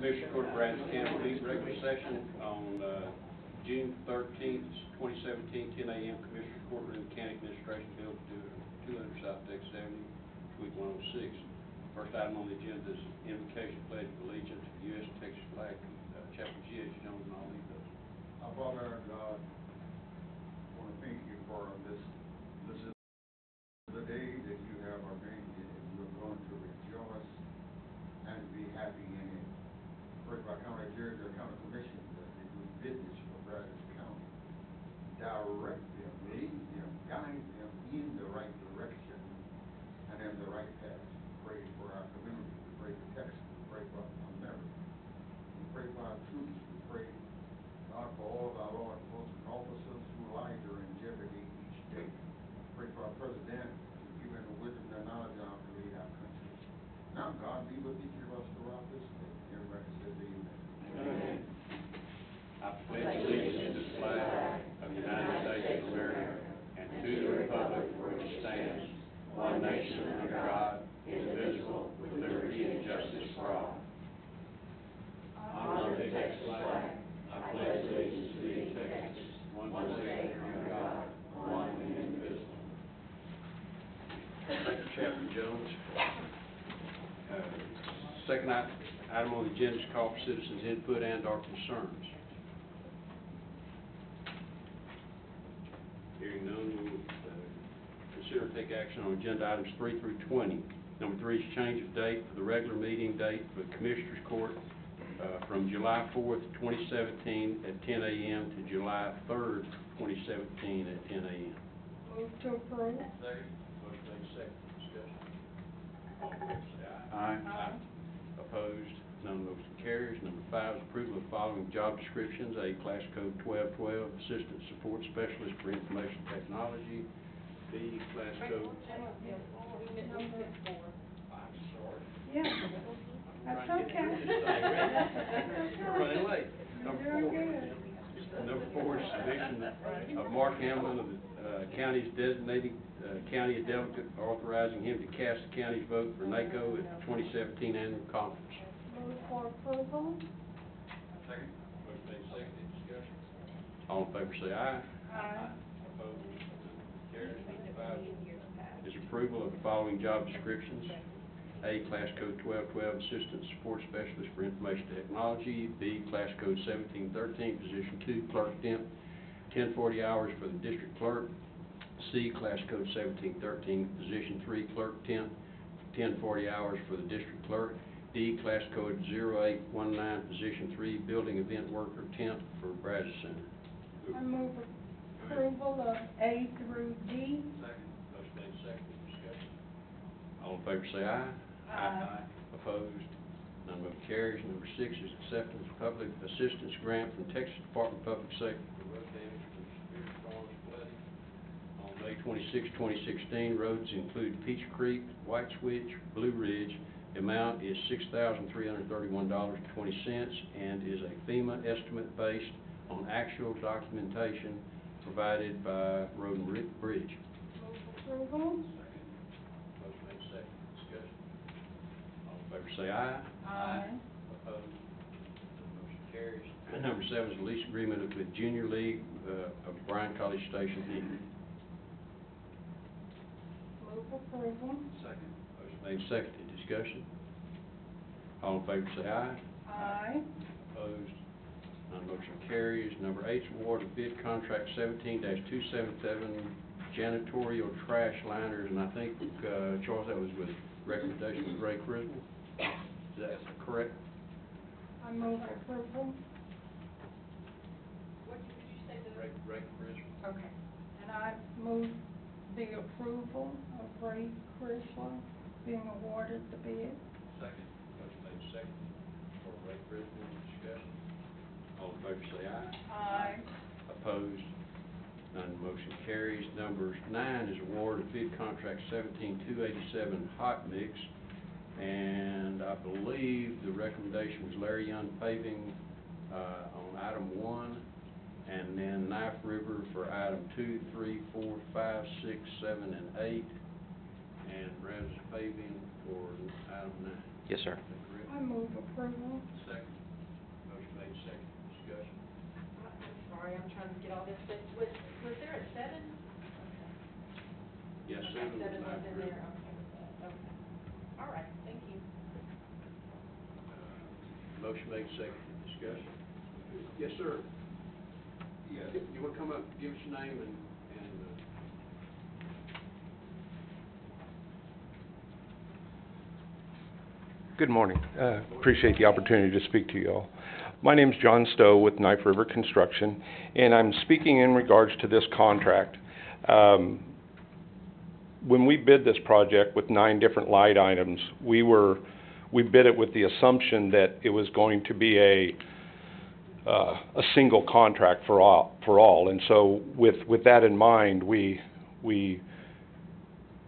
Commissioner Court of Brazos County will meet regular session on June 13th, 2017, 10 a.m. Commissioner Courtroom, County Administration Building, 200 South Texas Avenue, Suite 106. First item on the agenda is invocation, pledge of allegiance to the U.S. and Texas flag. Chaplain G.H. Jones and all these those. Our Father God, I want to thank you for this. This is the day that you have ordained it, and we're going to rejoice and be happy in it. Pray for our county judge, our county commission, that they do business for Brazos County. Direct them, lead them, guide them in the right direction and in the right path. Pray for our community. We pray for Texas. We pray for America. We pray for our troops. We pray, God, for all of our law enforcement officers whose lives are in jeopardy each day. Pray for our president, to give him the wisdom and knowledge of to lead our country. Now, God, be with each of us throughout this day. Everybody says amen. Amen. I pledge allegiance to the flag of the United States of America and to the republic for which it stands, one nation under God, indivisible, with liberty and justice for all. Honor the Texas flag. I pledge allegiance to thee, Texas, one state under God, one and indivisible. Thank you, Chaplain Jones. Second item on the agenda is call for citizens' input and/or concerns. Hearing none, we will consider and take action on agenda items 3 through 20. Number 3 is change of date for the regular meeting date for the Commissioners Court from July 4th, 2017 at 10 a.m. to July 3rd, 2017 at 10 a.m. Move to approve. Second. Motion made second. Discussion. All in favor say aye. Aye. Opposed? None motion carries. Number 5 is approval of the following job descriptions. A, Class Code 1212, Assistant Support Specialist for Information Technology. B, Class Code... I'm sorry. Yeah, that's okay. We're running late. Number 4 is submission of Mark Hamlin of the county's designated county delegate, authorizing him to cast the county's vote for NACO at the 2017 annual conference. Move for approval. Second. Motion made second. Discussion. All in favor say aye. Aye. Opposed? Carries. Number 5 is approval of the following job descriptions. A, Class Code 1212, Assistant Support Specialist for Information Technology. B, Class Code 1713, Position 2, Clerk Temp, 1040 hours for the District Clerk. C, Class Code 1713, Position 3, Clerk Temp, 1040 hours for the District Clerk. D, Class Code 0819, Position 3, Building Event Worker Temp for Brazos Center. I move approval of A through D. Second. Motion made second. Discussion. All in favor say aye. Aye. Opposed? None motion carries. Number 6 is acceptance of public assistance grant from Texas Department of Public Safety for road damage from severe storms flooding. On May 26, 2016, roads include Peach Creek, White Switch, Blue Ridge. The amount is $6,331.20 and is a FEMA estimate based on actual documentation provided by Road and Bridge. Move approval. Motion made second. Discussion. All in favor say aye. Aye. Opposed? Motion carries. Number 7 is a lease agreement with Junior League of Bryan College Station, Inc. Move approval. Second. Motion made second. Discussion. All in favor say aye. Aye. Opposed? None motion carries. Number 8 is award of bid contract 17-277 janitorial trash liners, and I think, Charles, that was with recommendation of Ray Criswell. Is that correct? I move approval. What did you say Ray Criswell. Okay. And I move the approval of Ray Criswell being awarded the bid. Second. Motion made second for Ray Criswell. Discussion. All in favor say aye. Aye. Opposed? None motion carries. Number 9 is award of bid contract 17287 hot mix, and I believe the recommendation was Larry Young Paving on item 1, and then Knife River for item 2, 3, 4, 5, 6, 7, and 8, and Brazos Paving for item 9. Yes, sir. Is that correct? I move approval. Second. Motion made, second. Discussion. I'm sorry, I'm trying to get all this, but was there a 7? Yes, Okay, 7 was 7 not was in approved. there, okay. All right, thank you. Motion made, second. Discussion. Yes, sir. Yes. You want to come up, give us your name and Good morning. Appreciate the opportunity to speak to you all. My name's John Stowe with Knife River Construction, and I'm speaking in regards to this contract. When we bid this project with 9 different light items, we bid it with the assumption that it was going to be a single contract for all. And so with that in mind, we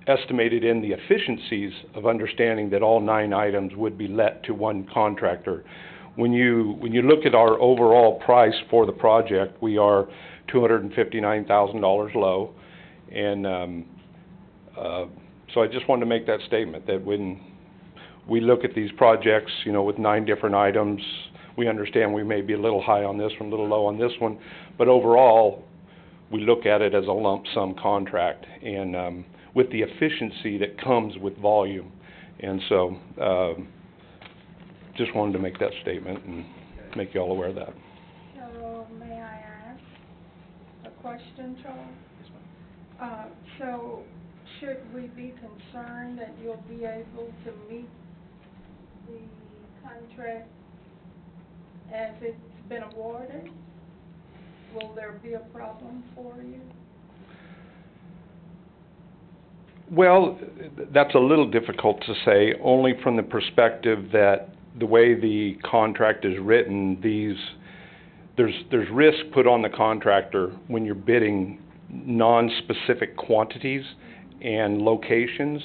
estimated in the efficiencies of understanding that all 9 items would be let to one contractor. When you look at our overall price for the project, we are $259,000 low, and so I just wanted to make that statement that when we look at these projects, you know, with 9 different items, we understand we may be a little high on this one, a little low on this one, but overall, we look at it as a lump sum contract, and with the efficiency that comes with volume. And so, just wanted to make that statement and make you all aware of that. So, may I ask a question, Charles? So, should we be concerned that you'll be able to meet the contract as it's been awarded? Will there be a problem for you? Well, that's a little difficult to say, only from the perspective that the way the contract is written, there's risk put on the contractor when you're bidding non-specific quantities and locations.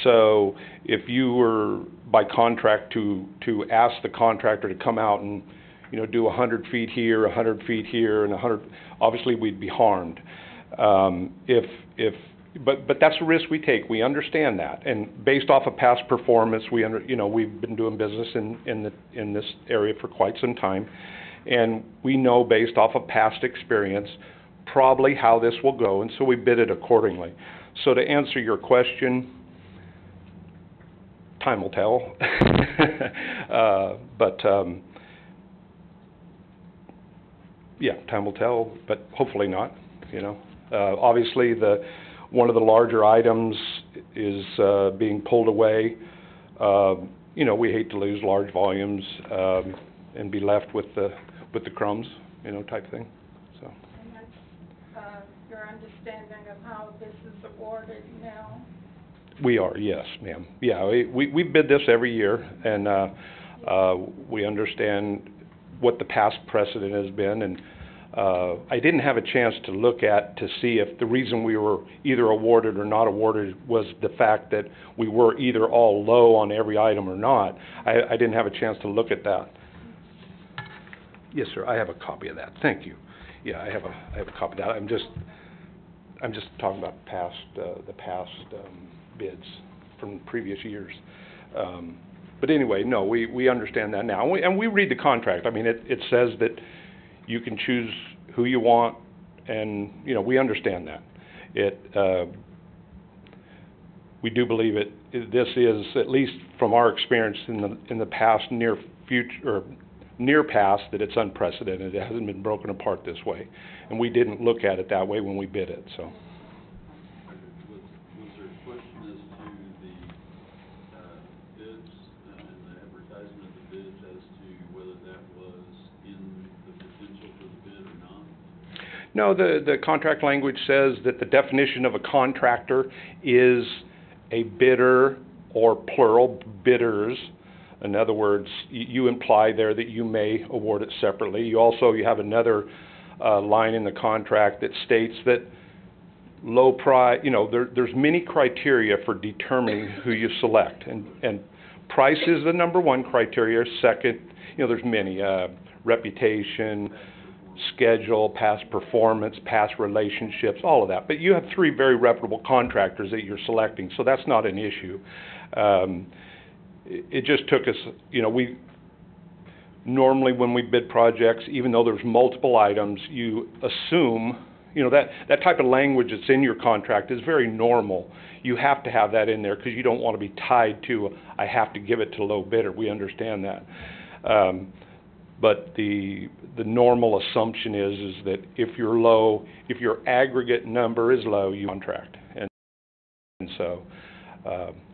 So if you were by contract to ask the contractor to come out and, you know, do 100 feet here, 100 feet here, and 100, obviously we'd be harmed. But that's a risk we take. We understand that, and based off of past performance, we've been doing business in this area for quite some time, and we know based off of past experience probably how this will go, and so we bid it accordingly. So to answer your question, time will tell, yeah, time will tell, but hopefully not. You know, obviously one of the larger items is being pulled away. You know, we hate to lose large volumes and be left with the crumbs, you know, type thing. So. And that's your understanding of how this is awarded now? We are, yes, ma'am. Yeah, we bid this every year, and we understand what the past precedent has been, and I didn't have a chance to look to see if the reason we were either awarded or not awarded was the fact that we were either all low on every item or not. I didn't have a chance to look at that. Yes, sir, I have a copy of that. Thank you. Yeah, I have a copy of that. I'm just talking about the past bids from previous years. But anyway, no, we understand that now, and we read the contract. I mean, it says that you can choose who you want, and you know, we understand that. We do believe this is, at least from our experience in the past, near past, that it's unprecedented. It hasn't been broken apart this way, and we didn't look at it that way when we bid it. So. Was there a question as to the bids and the advertisement of the bids as to whether that was in the potential for the bid or not? No, the contract language says that the definition of a contractor is a bidder, or plural, bidders. In other words, you imply there that you may award it separately. You have another line in the contract that states that low price, you know, there's many criteria for determining who you select, and price is the number one criteria. Second, you know, there's many, reputation, schedule, past performance, past relationships, all of that. But you have 3 very reputable contractors that you're selecting, so that's not an issue. it just took us, you know, normally when we bid projects, even though there's multiple items, you assume, you know, that type of language that's in your contract is very normal. You have to have that in there because you don't want to be tied to, I have to give it to low bidder. We understand that. But the normal assumption is that if you're low, if your aggregate number is low, you contract. And so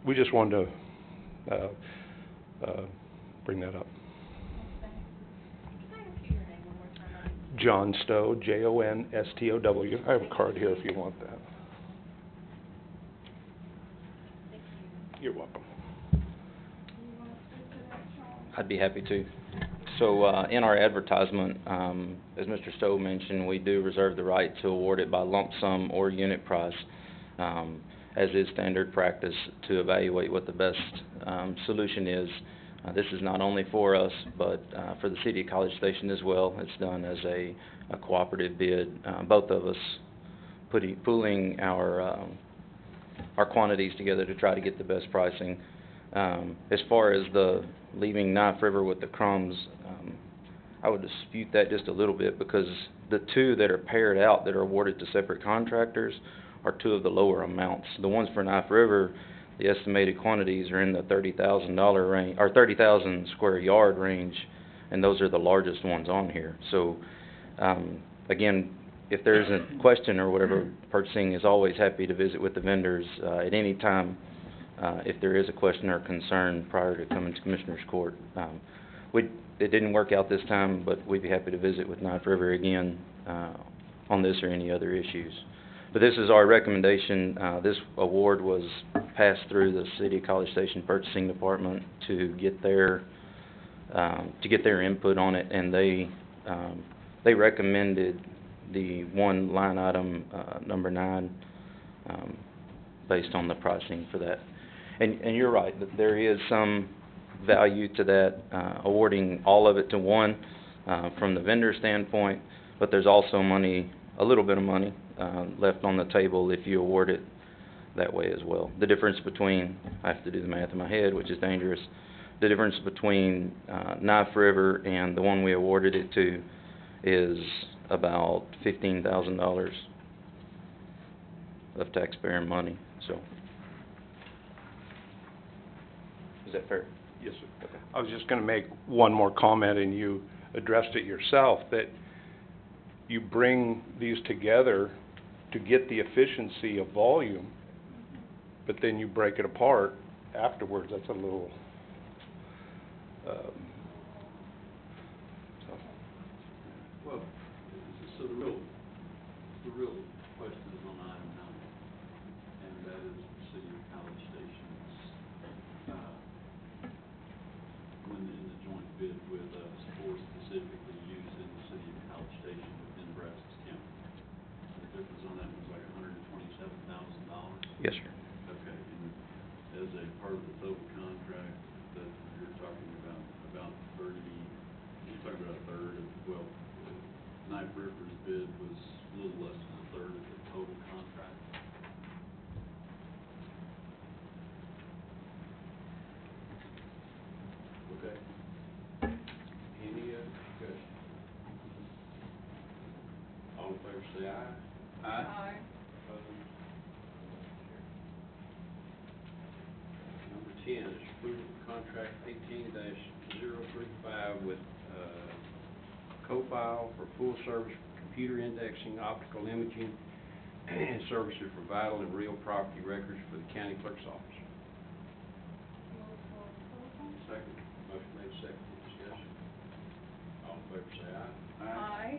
we just wanted to bring that up. Can I ask you your name one more time? John Stowe, Jonstow. I have a card here if you want that. Thank you. You're welcome. You want to speak to that, Charles? I'd be happy to. So, in our advertisement, as Mr. Stowe mentioned, we do reserve the right to award it by lump sum or unit price, as is standard practice to evaluate what the best solution is. This is not only for us, but for the City of College Station as well. It's done as a cooperative bid. Both of us pooling our quantities together to try to get the best pricing. As far as the leaving Knife River with the crumbs, I would dispute that just a little bit because the two that are paired out that are awarded to separate contractors are two of the lower amounts. The ones for Knife River, the estimated quantities are in the $30,000 range, or 30,000 square yard range, and those are the largest ones on here. So, again, if there's a question or whatever, purchasing is always happy to visit with the vendors at any time if there is a question or concern prior to coming to Commissioner's Court. It didn't work out this time, but we'd be happy to visit with Knife River again on this or any other issues. But this is our recommendation. This award was passed through the City of College Station Purchasing Department to get their input on it, and they recommended the one line item number 9 based on the pricing for that. And you're right, that there is some value to that, awarding all of it to one from the vendor standpoint, but there's also money, a little bit of money left on the table if you award it that way as well. The difference between, I have to do the math in my head, which is dangerous, the difference between Knife River and the one we awarded it to is about $15,000 of taxpayer money, so. Is that fair? Yes, sir. Okay. I was just going to make one more comment, and you addressed it yourself, that you bring these together to get the efficiency of volume, but then you break it apart afterwards. That's a little... Well, so the real question is on item 9, and that is the City of College Station's, when in the joint bid with us for specifically use in the City of College Station within Brazos County. The difference on that was like $127,000. Yes, sir. Okay, and as a part of the total contract that you're talking about 30, you're talking about a third of, well, Knife River's bid was a little less than a third of the total contract. Okay. Any other discussion? All in favor say aye. Aye. Opposed? Number 10 is approval of contract 18-035 with CoFile for full service computer indexing, optical imaging, and services for vital and real property records for the county clerk's office. Move for approval. Second. Motion made, second, discussion. All in favor say aye. Aye.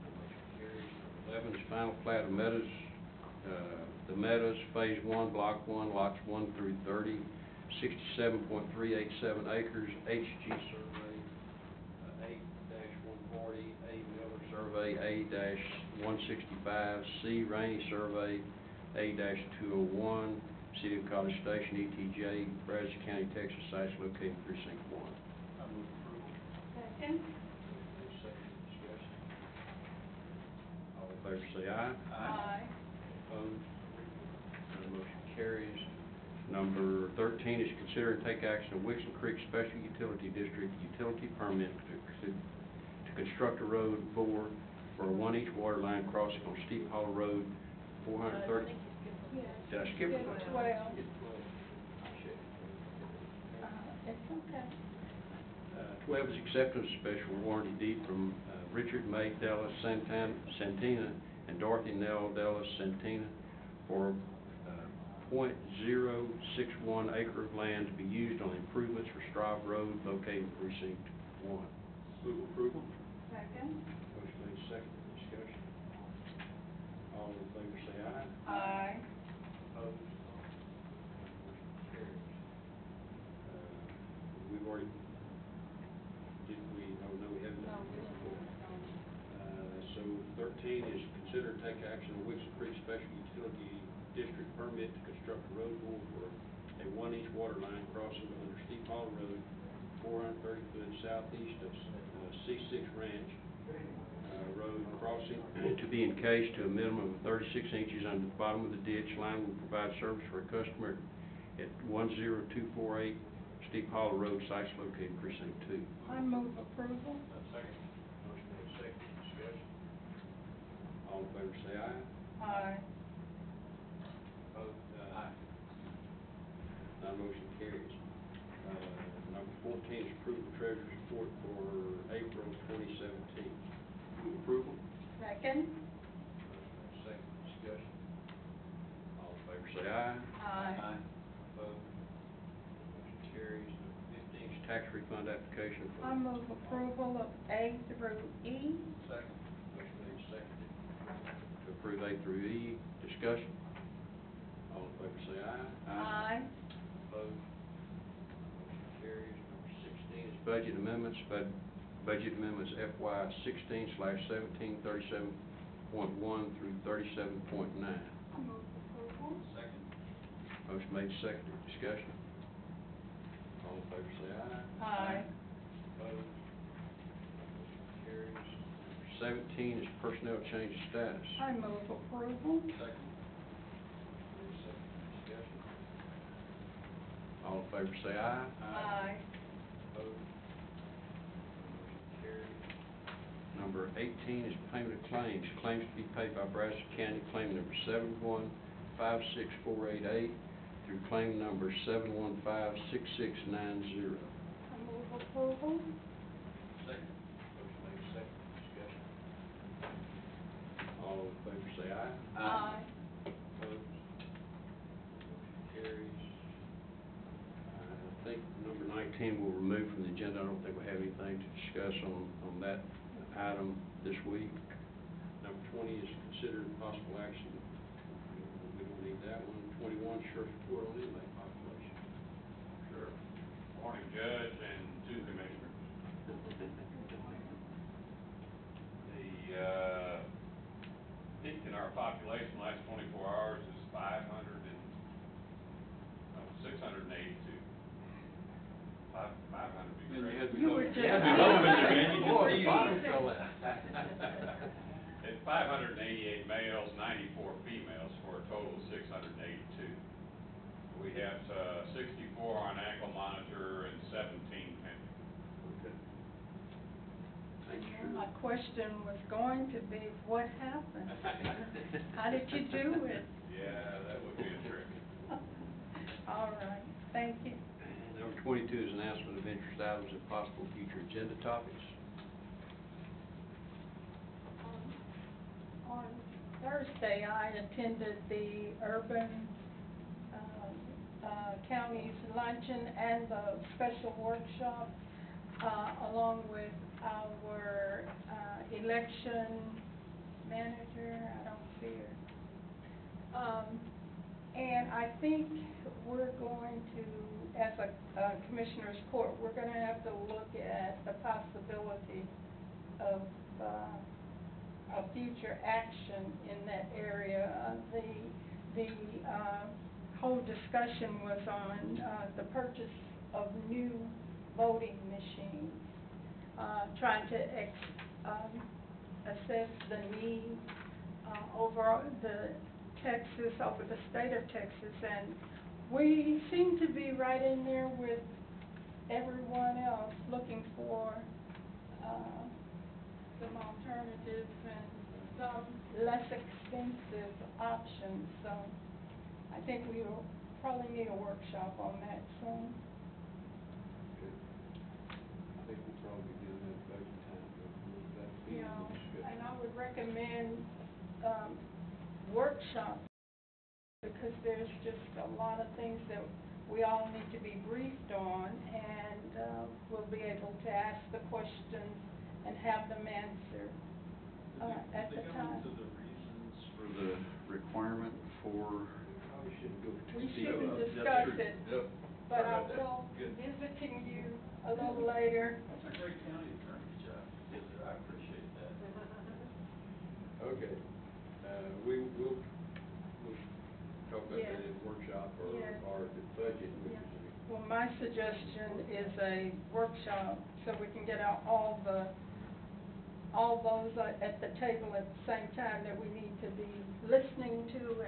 Motion carries. Number 11 is final plat of Meadows, the Meadows Phase 1, Block 1, Lots 1 through 30, 67.387 acres, HG survey, 8-140, A Miller survey, A-165, C Rainey survey, A-201, City of College Station, ETJ, Brazos County, Texas, sites located in precinct 1. I move approval. Second. Second discussion. All in favor say aye. Aye. Opposed? None motion carries. Number 13 is consider and take action on Wixon Creek Special Utility District utility permit to construct a road bore for a 1-inch water line crossing on Steep Hollow Road, 430. Did I skip it? 12. It's okay. 12 is acceptance of special warranty deed from Richard May Dallas Santina and Dorothy Nell Dallas Santina for .061 acre of land to be used on improvements for Strive Road located in Precinct 1. Move approval. Second. Motion made, second, discussion. All in favor say aye. Aye. Opposed? Motion carries. We've already, didn't we, oh, no, we haven't. So 13 is consider and take action on Wixon Creek Special Utility District permit to construct a road bore for a 1-inch water line crossing under Steep Hollow Road, 430 foot southeast of C6 Ranch Road crossing to be encased to a minimum of 36 inches under the bottom of the ditch. Line will provide service for a customer at 10248 Steep Hollow Road, sites located in Precinct 2. I move approval. Second. Motion made, second, discussion. All in favor say aye. Aye. Opposed? Aye. None motion carries. Number 14 is approval of treasurer's report for April 2017. Move approval. Second. Second, discussion. All in favor say aye. Aye. Opposed? Motion carries. Number 15 is tax refund application for. I move approval of A through E. Second. Motion made, seconded. To approve A through E. Discussion. All in favor say aye. Aye. Opposed? Motion carries. Number 16 is budget amendments. Budget amendments FY 16/17, 37.1 through 37.9. I move approval. Second. Motion made, seconded. Discussion. All in favor say aye. Aye. Opposed? Motion carries. Number 17 is personnel change of status. I move approval. Second. Discussion. All in favor say aye. Aye. Opposed? Motion carries. Number 18 is payment of claims. Claims to be paid by Brazos County, claim number 7156488 through claim number 7156690. I move approval. Second. Motion made, second. Discussion. All in favor say aye. Aye. Opposed? Motion carries. I think number 19 we'll remove from the agenda. I don't think we have anything to discuss on that item this week. Number 20 is considered possible action. We don't need that one. 21, sheriff's report on inmate population. Sure. Morning, Judge and two commissioners. The peak in our population last 24 hours is 682. 500 would be great. You were just. Boy, the bottom fell out. It's 588 males, 94 females, for a total of 682. We have 64 on ankle monitor and 17 pending. Okay. Thank you. My question was going to be, what happened? How did you do it? Yeah, that would be a trick. All right, thank you. And number 22 is announcement of interest items and possible future agenda topics. On Thursday, I attended the Urban Counties Luncheon and the special workshop, along with our election manager. I don't see her. And I think we're going to, as a commissioner's court, we're going to have to look at the possibility of future action in that area. The whole discussion was on the purchase of new voting machines, trying to assess the need over the state of Texas, and We seem to be right in there with everyone else, looking for, some alternatives and some less expensive options, so I think we will probably need a workshop on that soon. I think we'll probably do that budget time, but that's You the know, discussion. and I would recommend, workshops, because there's just a lot of things that we all need to be briefed on, and, we'll be able to ask the questions and have them answered, at the time. Did they go into the reasons for the requirement for? Probably shouldn't go too We deep. shouldn't That's discuss true. it, Yep. but I Sorry about that. will be Good. visiting you a little later. That's a great county attorney's job. Yes, sir. I appreciate that. Okay, we'll talk about Yeah. that in workshop or, Yeah. or the budget, which Yeah. is. Well, my suggestion is a workshop, so we can get out all those at the table at the same time that we need to be listening to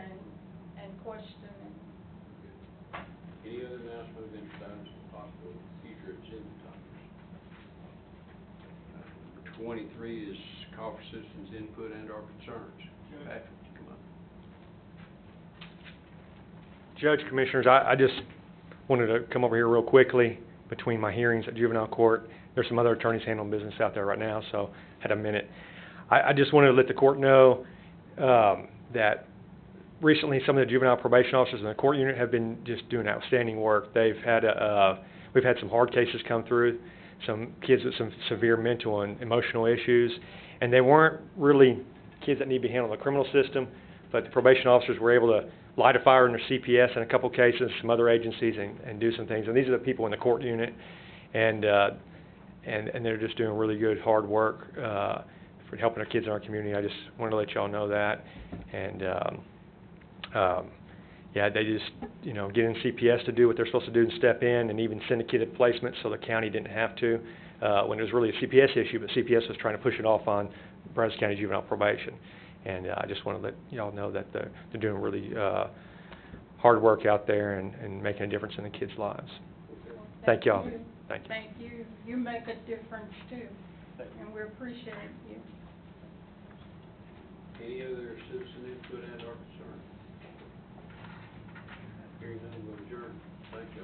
and questioning. Any other announcement of interest items for possible future agenda topics? Number 23 is call for citizens' input and/or concerns. Patrick, come on. Judge, Commissioners, I just wanted to come over here real quickly between my hearings at juvenile court. There's some other attorneys handling business out there right now, so had a minute. I just wanted to let the court know that recently some of the juvenile probation officers in the court unit have been just doing outstanding work. They've had we've had some hard cases come through, some kids with some severe mental and emotional issues, and they weren't really kids that need to be handled in the criminal system, but the probation officers were able to light a fire in their CPS in a couple cases, some other agencies, and do some things. And these are the people in the court unit, and they're just doing really good, hard work for helping our kids in our community. I just wanted to let y'all know that. And yeah, they just, get in CPS to do what they're supposed to do and step in, and even send a kid to placement so the county didn't have to, when it was really a CPS issue, but CPS was trying to push it off on Brazos County Juvenile Probation. And I just want to let y'all know that they're doing really hard work out there and making a difference in the kids' lives. Thank y'all. Thank you. Thank you. You make a difference too, and we appreciate you. Any other citizen input and/or concern? Hearing none, we'll adjourn. Thank you.